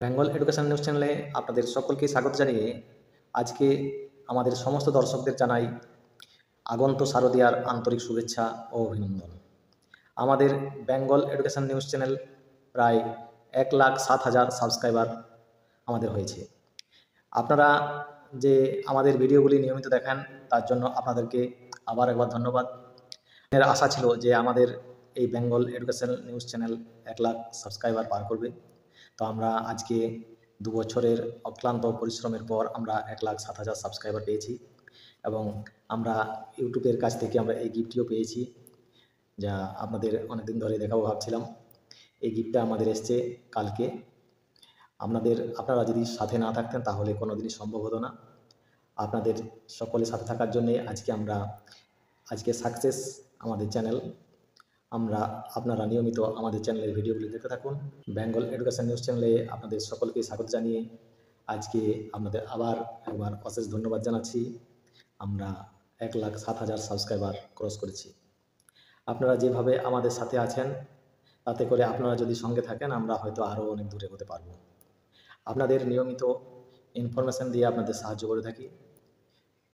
Bengal education news চ্যানেলে আপনাদের সকলকে স্বাগত জানিয়ে আজকে আমাদের সমস্ত দর্শকদের জানাই আগন্ত শারদীয়ার আন্তরিক শুভেচ্ছা ও অভিনন্দন। আমাদের বেঙ্গল এডুকেশন নিউজ চ্যানেল প্রায় 1,07,000 সাবস্ক্রাইবার আমাদের হয়েছে। আপনারা যে আমাদের ভিডিওগুলি নিয়মিত দেখেন তার জন্য আপনাদেরকে আবার একবার ধন্যবাদ। এর আশা ছিল যে আমাদের এই Bengal education news channel 1,00,000 subscriber পার করবে। তো আমরা আজকে 2 বছরের অক্লান্ত পরিশ্রমের পর আমরা 1,07,000 সাবস্ক্রাইবার পেয়েছি এবং আমরা ইউটিউবের কাছ থেকে আমরা এই গিফটটিও পেয়েছি, যা আপনাদের অনেকদিন ধরে দেখাবো ভাবছিলাম। এই গিফটটা আমাদের এসছে কালকে। আপনারা যদি সাথে না থাকতেন তাহলে কোনোদিনই সম্ভব হতো না। আপনাদের সকলের সাথে থাকার জন্যে আজকে সাকসেস আমাদের চ্যানেল। আপনারা নিয়মিত আমাদের চ্যানেলের ভিডিওগুলি দেখতে থাকুন। বেঙ্গল এডুকেশন নিউজ চ্যানেলে আপনাদের সকলকে স্বাগত জানিয়ে আজকে আপনাদের আবার একবার অশেষ ধন্যবাদ জানাচ্ছি। আমরা 1,07,000 সাবস্ক্রাইবার ক্রস করেছি। আপনারা যেভাবে আমাদের সাথে আছেন তাতে করে আপনারা যদি সঙ্গে থাকেন আমরা হয়তো আরও অনেক দূরে এগোতে পারব। আপনাদের নিয়মিত ইনফরমেশান দিয়ে আপনাদের সাহায্য করে থাকি।